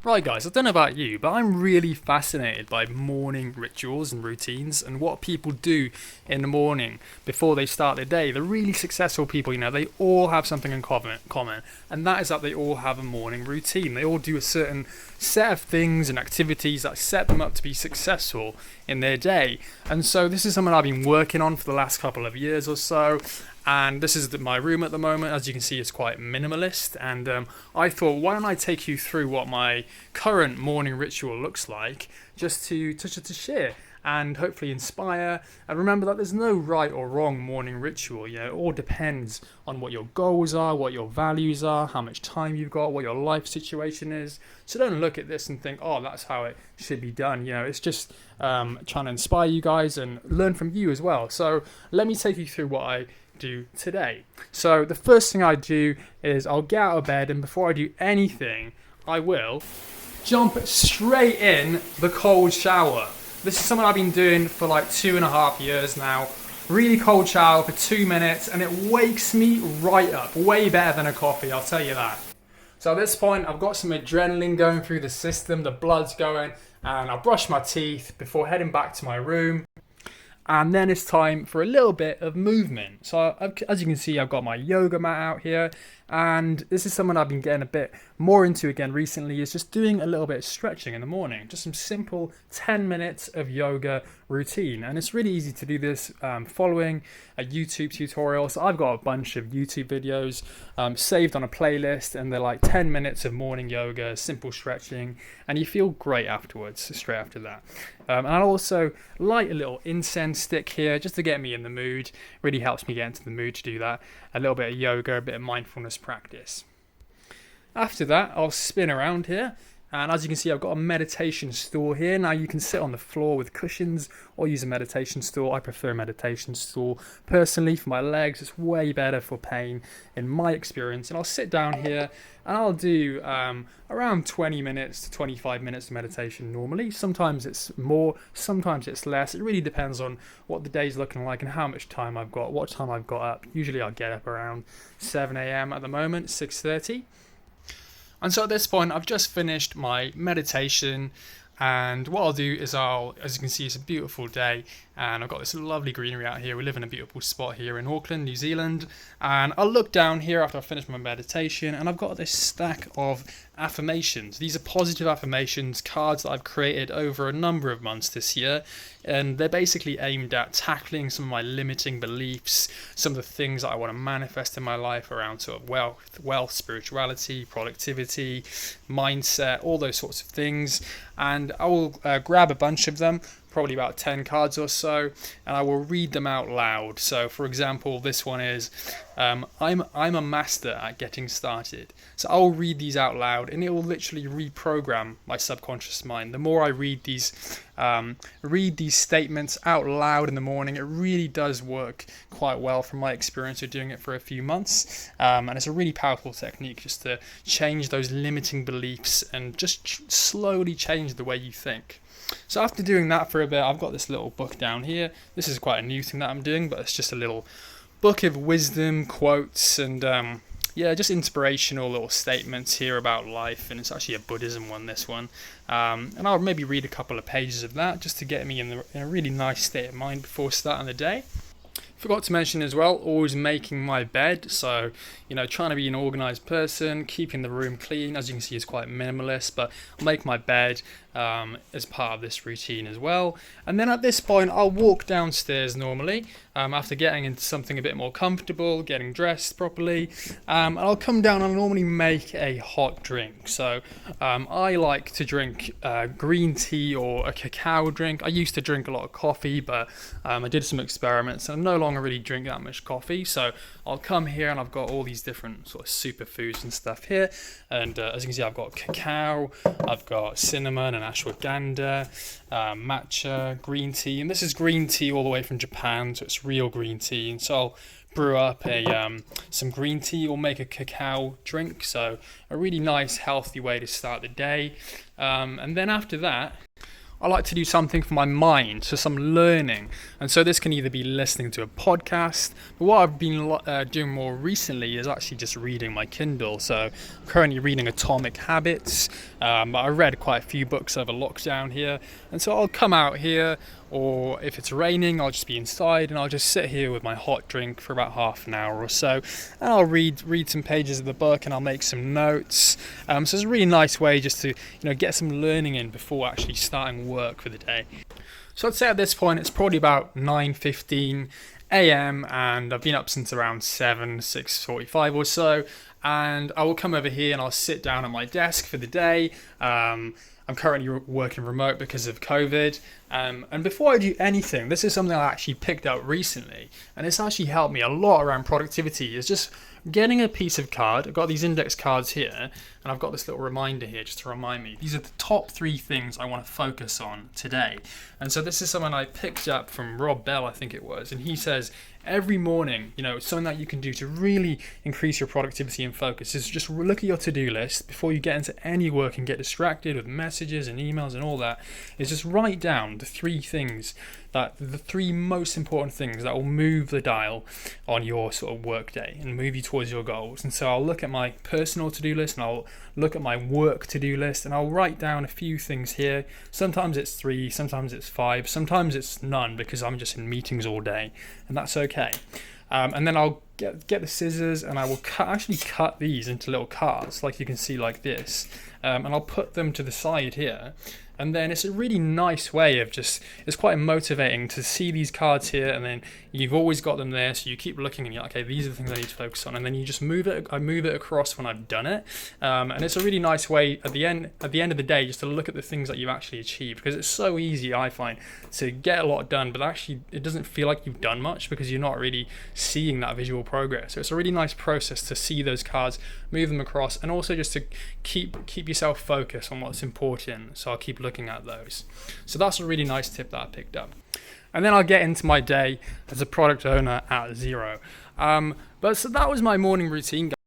Right guys, I don't know about you, but I'm really fascinated by morning rituals and routines and what people do in the morning before they start their day. The really successful people, they all have something in common, and that is that they all have a morning routine. They all do a certain set of things and activities that set them up to be successful in their day. And so this is something I've been working on for the last couple of years or so. And this is my room at the moment. As you can see, it's quite minimalist. And I thought, why don't I take you through what my current morning ritual looks like, just to share and hopefully inspire. And remember that there's no right or wrong morning ritual. It all depends on what your goals are, what your values are, how much time you've got, what your life situation is. So don't look at this and think, oh, that's how it should be done. It's just trying to inspire you guys and learn from you as well. So let me take you through what I do today. So the first thing I do is I'll get out of bed, and before I do anything, I will jump straight in the cold shower. This is something I've been doing for like 2.5 years now. Really cold shower for 2 minutes, and it wakes me right up. Way better than a coffee, I'll tell you that. So at this point, I've got some adrenaline going through the system, the blood's going, and I'll brush my teeth before heading back to my room. And then it's time for a little bit of movement. So as you can see, I've got my yoga mat out here, and this is something I've been getting a bit more into again recently, is just doing a little bit of stretching in the morning. Just some simple 10 minutes of yoga routine. And it's really easy to do this following a YouTube tutorial. So I've got a bunch of YouTube videos saved on a playlist, and they're like 10 minutes of morning yoga, simple stretching, and you feel great afterwards, straight after that. And I'll also light a little incense stick here just to get me in the mood. Really helps me get into the mood to do that. A little bit of yoga, a bit of mindfulness practice. After that, I'll spin around here. And as you can see, I've got a meditation stool here. Now you can sit on the floor with cushions or use a meditation stool. I prefer a meditation stool. Personally, for my legs, it's way better for pain in my experience. And I'll sit down here and I'll do around 20 minutes to 25 minutes of meditation normally. Sometimes it's more, sometimes it's less. It really depends on what the day's looking like and how much time I've got, what time I've got up. Usually I get up around 7 a.m. at the moment, 6:30. And so at this point, I've just finished my meditation, and what I'll do is as you can see, it's a beautiful day, and I've got this lovely greenery out here. We live in a beautiful spot here in Auckland, New Zealand, and I'll look down here after I finish my meditation, and I've got this stack of affirmations. These are positive affirmations cards that I've created over a number of months this year, and they're basically aimed at tackling some of my limiting beliefs, some of the things that I want to manifest in my life around sort of wealth, spirituality, productivity, mindset, all those sorts of things. And I will grab a bunch of them, probably about 10 cards or so, and I will read them out loud. So for example, this one is I'm a master at getting started. So I'll read these out loud, and it will literally reprogram my subconscious mind. The more I read these statements out loud in the morning, it really does work quite well from my experience of doing it for a few months, and it's a really powerful technique just to change those limiting beliefs and just slowly change the way you think. So after doing that for a bit, I've got this little book down here. This is quite a new thing that I'm doing, but it's just a little book of wisdom, quotes, and just inspirational little statements here about life. And it's actually a Buddhism one, this one. And I'll maybe read a couple of pages of that just to get me in a really nice state of mind before starting the day. Forgot to mention as well, always making my bed. So, trying to be an organized person, keeping the room clean. As you can see, it's quite minimalist, but I'll make my bed as part of this routine as well. And then at this point, I'll walk downstairs normally after getting into something a bit more comfortable, getting dressed properly. And I'll come down and I'll normally make a hot drink. So I like to drink green tea or a cacao drink. I used to drink a lot of coffee, but I did some experiments and I no longer really drink that much coffee. So I'll come here and I've got all these different sort of superfoods and stuff here. And as you can see, I've got cacao, I've got cinnamon and ashwagandha, matcha, green tea. And this is green tea all the way from Japan, so it's real green tea. And so I'll brew up some green tea or make a cacao drink. So a really nice, healthy way to start the day. And then after that, I like to do something for my mind, so some learning. And so this can either be listening to a podcast, but what I've been doing more recently is actually just reading my Kindle. So I'm currently reading Atomic Habits, But I read quite a few books over lockdown here, and so I'll come out here, or if it's raining, I'll just be inside and I'll just sit here with my hot drink for about half an hour or so, and I'll read some pages of the book, and I'll make some notes. So it's a really nice way just to get some learning in before actually starting work for the day. So I'd say at this point it's probably about 9:15 a.m. and I've been up since around 6:45 or so, and I will come over here and I'll sit down at my desk for the day. I'm currently working remote because of COVID, and before I do anything, this is something I actually picked up recently, and it's actually helped me a lot around productivity, is just getting a piece of card. I've got these index cards here, and I've got this little reminder here just to remind me. These are the top 3 things I want to focus on today. And so this is something I picked up from Rob Bell, I think it was, and he says every morning, something that you can do to really increase your productivity and focus is just look at your to-do list before you get into any work and get distracted with messages and emails and all that, is just write down the 3 most important things that will move the dial on your sort of work day and move you towards your goals. And so I'll look at my personal to-do list and I'll look at my work to-do list, and I'll write down a few things here. Sometimes it's 3, sometimes it's 5, sometimes it's none because I'm just in meetings all day, and that's okay. And then I'll get the scissors and I will cut these into little cards, like you can see like this, and I'll put them to the side here. And then it's a really nice way of it's quite motivating to see these cards here, and then you've always got them there, so you keep looking and you're like, okay, these are the things I need to focus on, and then you just move it across when I've done it. And it's a really nice way at the end of the day just to look at the things that you've actually achieved, because it's so easy, I find, to get a lot done, but actually it doesn't feel like you've done much because you're not really seeing that visual progress. So it's a really nice process to see those cards, move them across, and also just to keep yourself focused on what's important. So I'll keep looking at those. So that's a really nice tip that I picked up. And then I'll get into my day as a product owner at 0. But so that was my morning routine, guys.